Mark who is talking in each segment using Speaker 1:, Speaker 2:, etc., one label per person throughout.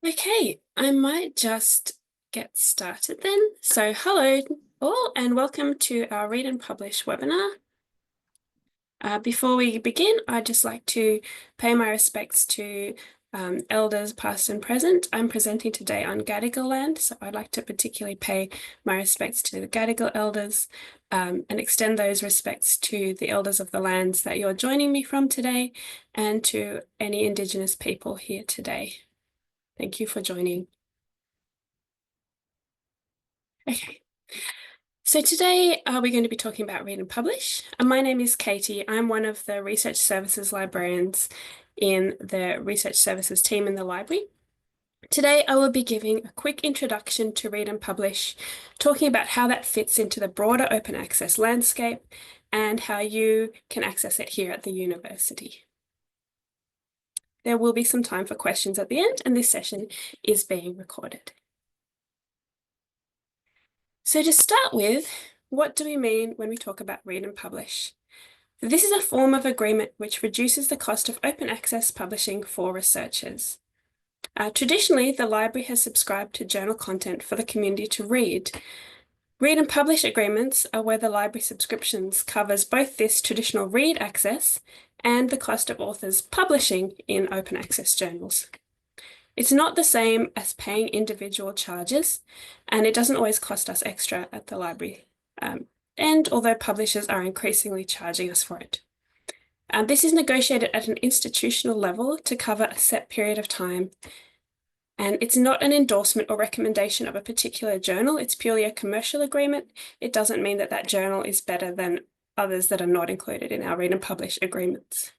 Speaker 1: Okay, I might just get started then. So hello all and welcome to our Read and Publish webinar. Before we begin, I'd just like to pay my respects to elders past and present. I'm presenting today on Gadigal land, so I'd like to particularly pay my respects to the Gadigal elders and extend those respects to the elders of the lands that you're joining me from today and to any Indigenous people here today. Thank you for joining. Okay. So today we're going to be talking about Read and Publish. My name is Katie. I'm one of the Research Services librarians in the Research Services team in the library. Today I will be giving a quick introduction to Read and Publish, talking about how that fits into the broader open access landscape and how you can access it here at the university. There will be some time for questions at the end, and this session is being recorded. So to start with, what do we mean when we talk about Read and Publish? This is a form of agreement which reduces the cost of open access publishing for researchers. Traditionally, the library has subscribed to journal content for the community to read. Read and Publish agreements are where the library subscriptions covers both this traditional read access and the cost of authors publishing in open access journals. It's not the same as paying individual charges, and it doesn't always cost us extra at the library. And although publishers are increasingly charging us for it. This is negotiated at an institutional level to cover a set period of time. And it's not an endorsement or recommendation of a particular journal. It's purely a commercial agreement. It doesn't mean that that journal is better than others that are not included in our Read and Publish agreements.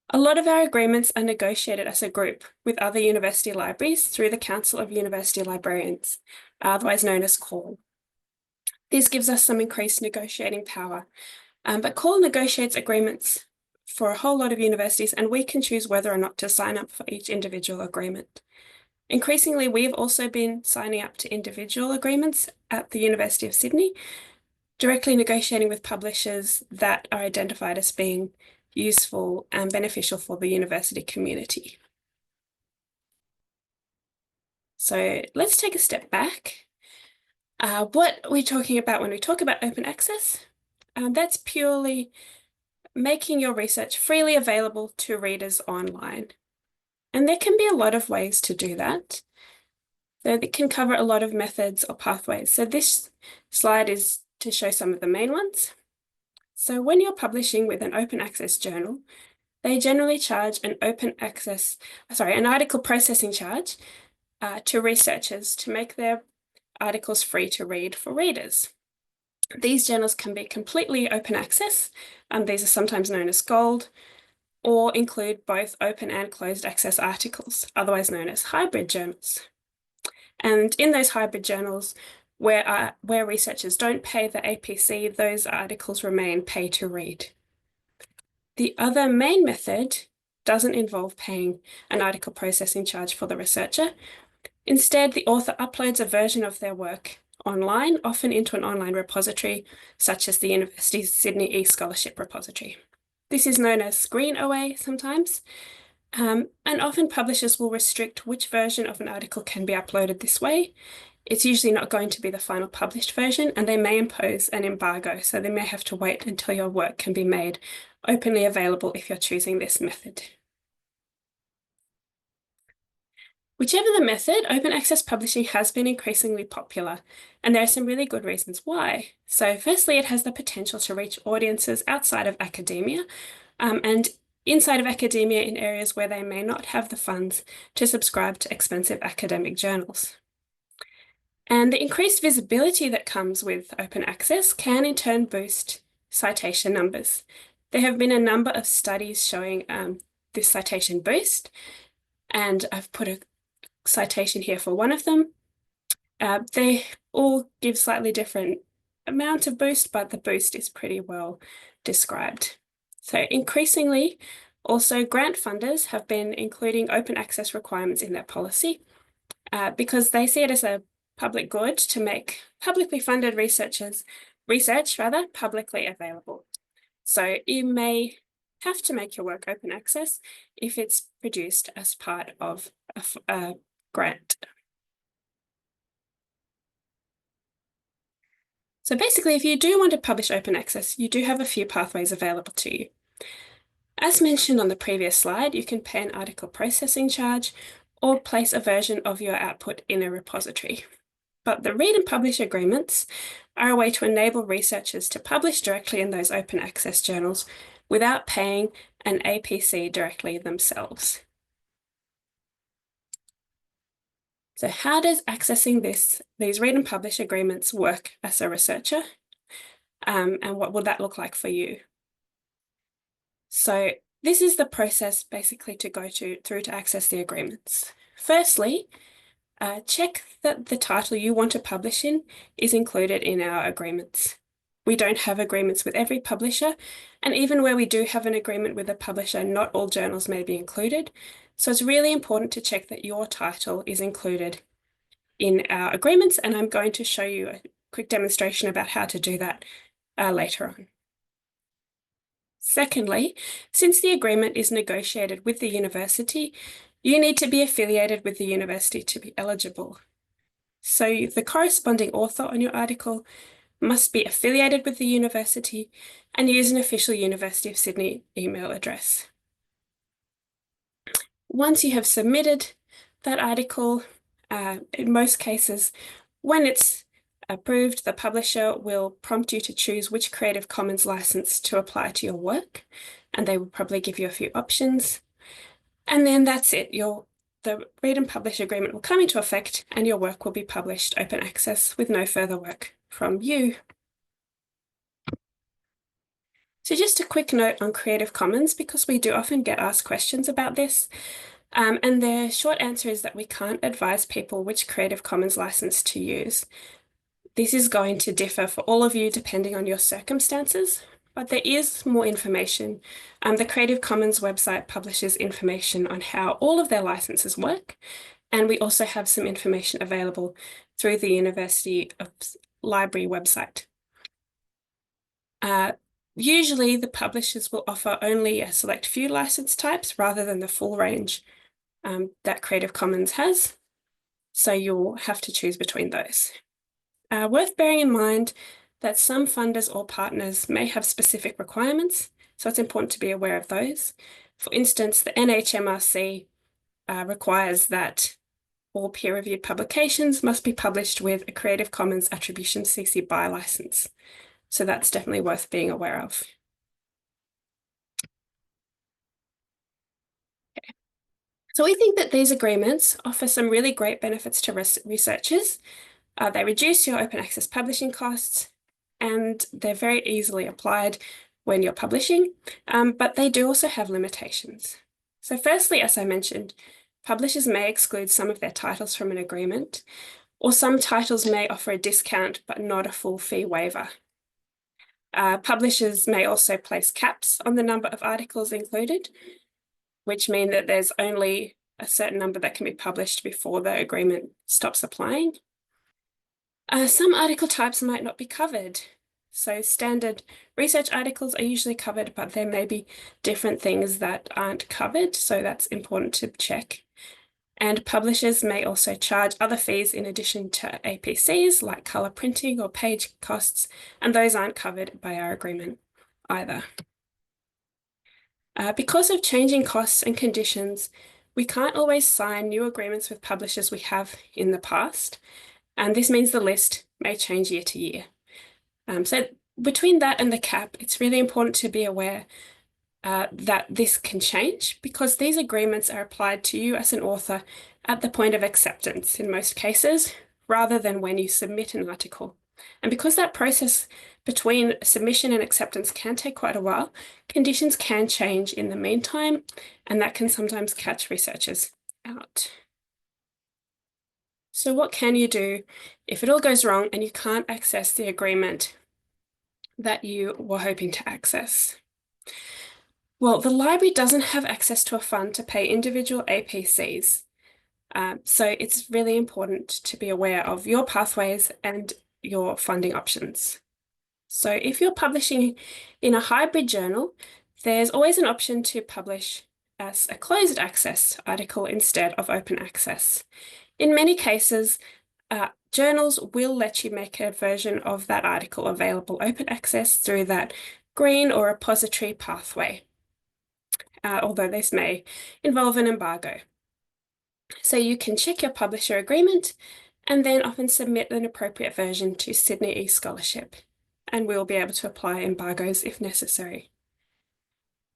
Speaker 1: A lot of our agreements are negotiated as a group with other university libraries through the Council of University Librarians, otherwise known as CAUL. This gives us some increased negotiating power, but CAUL negotiates agreements for a whole lot of universities, and we can choose whether or not to sign up for each individual agreement. Increasingly, we've also been signing up to individual agreements at the University of Sydney, directly negotiating with publishers that are identified as being useful and beneficial for the university community. So let's take a step back. What we're talking about when we talk about open access, that's purely making your research freely available to readers online. And there can be a lot of ways to do that. So it can cover a lot of methods or pathways. So this slide is to show some of the main ones. So when you're publishing with an open access journal, they generally charge an article processing charge to researchers to make their articles free to read for readers. These journals can be completely open access, these are sometimes known as gold, or include both open and closed access articles, otherwise known as hybrid journals. And in those hybrid journals, where researchers don't pay the APC, those articles remain pay to read. The other main method doesn't involve paying an article processing charge for the researcher. Instead, the author uploads a version of their work online, often into an online repository, such as the University of Sydney eScholarship repository. This is known as Screen OA sometimes, and often publishers will restrict which version of an article can be uploaded this way. It's usually not going to be the final published version, and they may impose an embargo, so they may have to wait until your work can be made openly available if you're choosing this method. Whichever the method, open access publishing has been increasingly popular, and there are some really good reasons why. So firstly, it has the potential to reach audiences outside of academia, and inside of academia in areas where they may not have the funds to subscribe to expensive academic journals. And the increased visibility that comes with open access can in turn boost citation numbers. There have been a number of studies showing this citation boost, and I've put a citation here for one of them. They all give slightly different amounts of boost, but the boost is pretty well described. So increasingly, also grant funders have been including open access requirements in their policy because they see it as a public good to make publicly funded research publicly available. So you may have to make your work open access if it's produced as part of a grant. So basically, if you do want to publish open access, you do have a few pathways available to you. As mentioned on the previous slide, you can pay an article processing charge or place a version of your output in a repository. But the read and publish agreements are a way to enable researchers to publish directly in those open access journals without paying an APC directly themselves. So how does accessing these read and publish agreements work as a researcher? And what would that look like for you? So this is the process basically to go through to access the agreements. Firstly, check that the title you want to publish in is included in our agreements. We don't have agreements with every publisher, and even where we do have an agreement with a publisher, not all journals may be included. So it's really important to check that your title is included in our agreements, and I'm going to show you a quick demonstration about how to do that later on. Secondly, since the agreement is negotiated with the university, you need to be affiliated with the university to be eligible. So the corresponding author on your article must be affiliated with the university and use an official University of Sydney email address. Once you have submitted that article, in most cases, when it's approved, the publisher will prompt you to choose which Creative Commons license to apply to your work, and they will probably give you a few options. And then that's it. The read and publish agreement will come into effect and your work will be published open access with no further work from you. So just a quick note on Creative Commons, because we do often get asked questions about this. And the short answer is that we can't advise people which Creative Commons license to use. This is going to differ for all of you depending on your circumstances, but there is more information. The Creative Commons website publishes information on how all of their licenses work, and we also have some information available through the University of Library website. Usually the publishers will offer only a select few license types rather than the full range that Creative Commons has, so you'll have to choose between those. Worth bearing in mind that some funders or partners may have specific requirements, so it's important to be aware of those. For instance, the NHMRC requires that all peer-reviewed publications must be published with a Creative Commons Attribution CC BY license. So that's definitely worth being aware of. Okay. So we think that these agreements offer some really great benefits to researchers. They reduce your open access publishing costs, and they're very easily applied when you're publishing, but they do also have limitations. So firstly, as I mentioned, publishers may exclude some of their titles from an agreement, or some titles may offer a discount but not a full fee waiver. Publishers may also place caps on the number of articles included, which mean that there's only a certain number that can be published before the agreement stops applying. Some article types might not be covered. So standard research articles are usually covered, but there may be different things that aren't covered, so that's important to check. And publishers may also charge other fees in addition to APCs, like color printing or page costs, and those aren't covered by our agreement either. Because of changing costs and conditions, we can't always sign new agreements with publishers we have in the past, and this means the list may change year to year. So between that and the cap, it's really important to be aware that this can change, because these agreements are applied to you as an author at the point of acceptance in most cases, rather than when you submit an article. And because that process between submission and acceptance can take quite a while, conditions can change in the meantime, and that can sometimes catch researchers out. So what can you do if it all goes wrong and you can't access the agreement that you were hoping to access? Well, the library doesn't have access to a fund to pay individual APCs. So it's really important to be aware of your pathways and your funding options. So if you're publishing in a hybrid journal, there's always an option to publish as a closed access article instead of open access. In many cases, journals will let you make a version of that article available open access through that green or repository pathway, although this may involve an embargo. So you can check your publisher agreement and then often submit an appropriate version to Sydney eScholarship, and we'll be able to apply embargoes if necessary.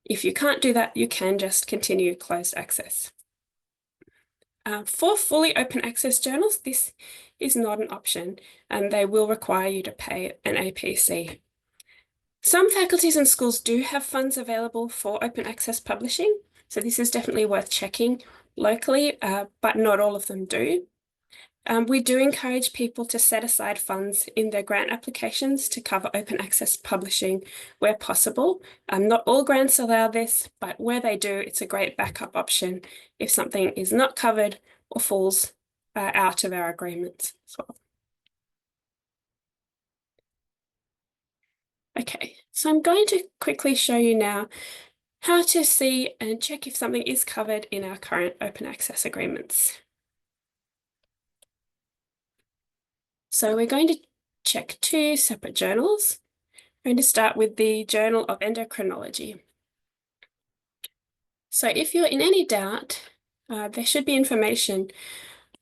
Speaker 1: If you can't do that, you can just continue closed access. For fully open access journals, this is not an option, and they will require you to pay an APC. Some faculties and schools do have funds available for open access publishing, so this is definitely worth checking locally, but not all of them do. We do encourage people to set aside funds in their grant applications to cover open access publishing where possible. Not all grants allow this, but where they do, it's a great backup option if something is not covered or falls out of our agreements as well. Okay, so I'm going to quickly show you now how to see and check if something is covered in our current open access agreements. So we're going to check two separate journals. I'm going to start with the Journal of Endocrinology. So if you're in any doubt, there should be information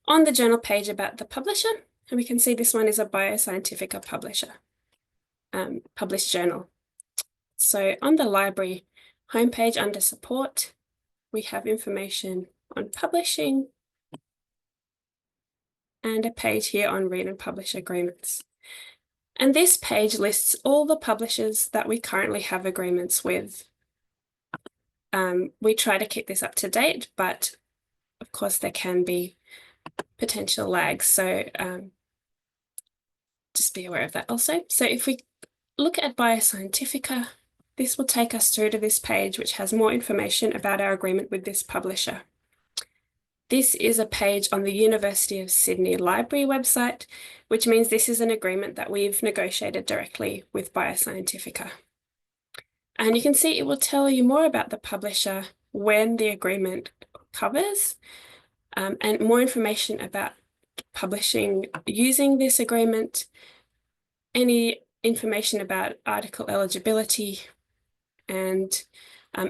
Speaker 1: on the journal page about the publisher, and we can see this one is a Bioscientifica publisher, published journal. So on the library homepage under support, we have information on publishing and a page here on read and publish agreements. And this page lists all the publishers that we currently have agreements with. We try to keep this up to date, but of course there can be potential lags. So just be aware of that also. So if we look at Bioscientifica, this will take us through to this page, which has more information about our agreement with this publisher. This is a page on the University of Sydney Library website, which means this is an agreement that we've negotiated directly with Bioscientifica. And you can see it will tell you more about the publisher when the agreement covers, and more information about publishing using this agreement, any information about article eligibility, and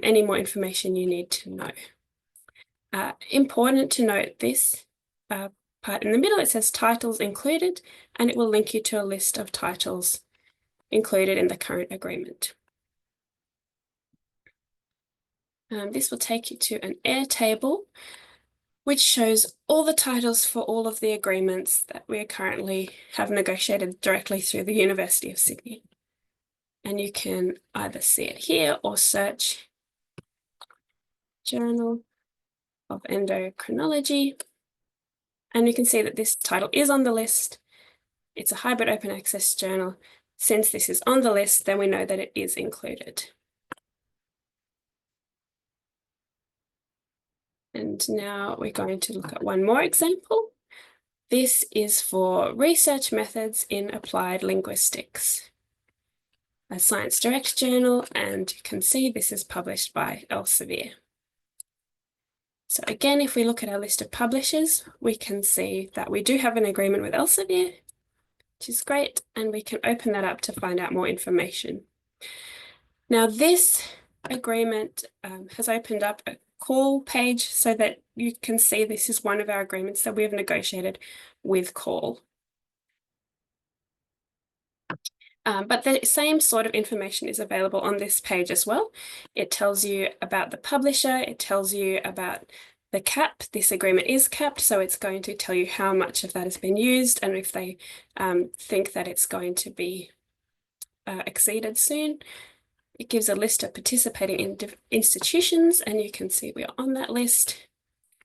Speaker 1: any more information you need to know. Important to note this part in the middle, it says titles included, and it will link you to a list of titles included in the current agreement. This will take you to an Airtable, which shows all the titles for all of the agreements that we currently have negotiated directly through the University of Sydney. And you can either see it here or search Journal of Endocrinology. And you can see that this title is on the list. It's a hybrid open access journal. Since this is on the list, then we know that it is included. And now we're going to look at one more example. This is for research methods in applied linguistics, a Science Direct journal, and you can see this is published by Elsevier. So again, if we look at our list of publishers, we can see that we do have an agreement with Elsevier, which is great, and we can open that up to find out more information. Now this agreement has opened up a call page so that you can see this is one of our agreements that we have negotiated with Call. But the same sort of information is available on this page as well. It tells you about the publisher, it tells you about the cap. This agreement is capped, so it's going to tell you how much of that has been used and if they think that it's going to be exceeded soon. It gives a list of participating institutions, and you can see we are on that list,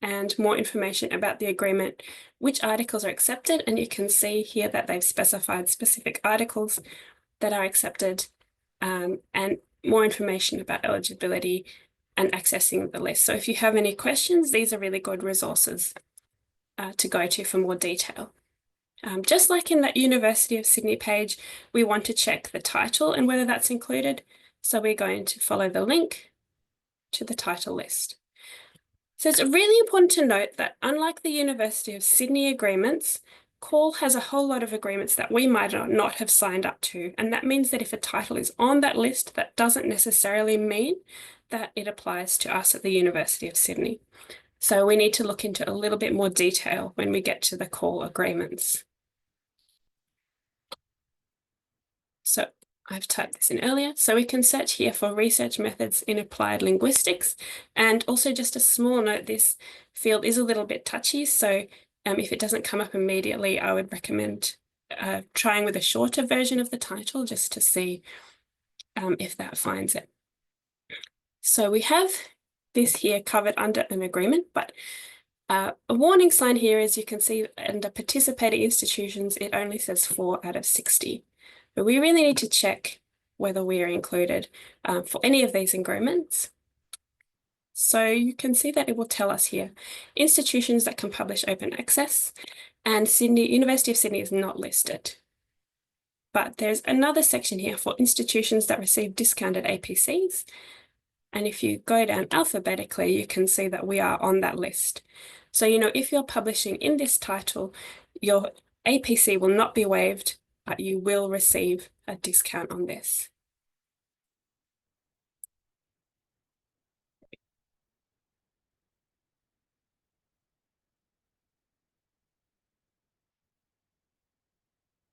Speaker 1: and more information about the agreement, which articles are accepted, and you can see here that they've specified specific articles that are accepted, and more information about eligibility and accessing the list. So if you have any questions, these are really good resources to go to for more detail. Just like in that University of Sydney page, we want to check the title and whether that's included. So we're going to follow the link to the title list. So it's really important to note that unlike the University of Sydney agreements, CALL has a whole lot of agreements that we might not have signed up to. And that means that if a title is on that list, that doesn't necessarily mean that it applies to us at the University of Sydney. So we need to look into a little bit more detail when we get to the CALL agreements. So I've typed this in earlier. So we can search here for research methods in applied linguistics. And also just a small note, this field is a little bit touchy. So if it doesn't come up immediately, I would recommend trying with a shorter version of the title just to see if that finds it. So we have this here covered under an agreement, but a warning sign here is you can see under participating institutions, it only says 4 out of 60. But we really need to check whether we are included for any of these agreements. So you can see that it will tell us here, institutions that can publish open access, and University of Sydney is not listed. But there's another section here for institutions that receive discounted APCs. And if you go down alphabetically, you can see that we are on that list. So, if you're publishing in this title, your APC will not be waived, but you will receive a discount on this.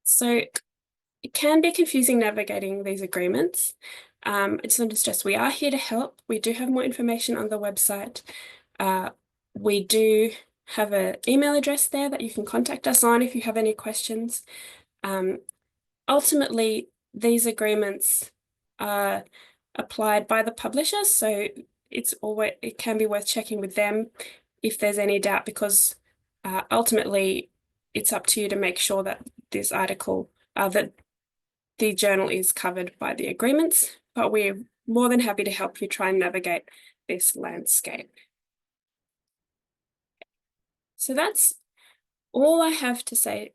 Speaker 1: So it can be confusing navigating these agreements. I just want to stress we are here to help. We do have more information on the website. We do have an email address there that you can contact us on if you have any questions. Ultimately, these agreements are applied by the publisher, so it can be worth checking with them if there's any doubt, because ultimately it's up to you to make sure that this article, that the journal is covered by the agreements, but we're more than happy to help you try and navigate this landscape. So that's all I have to say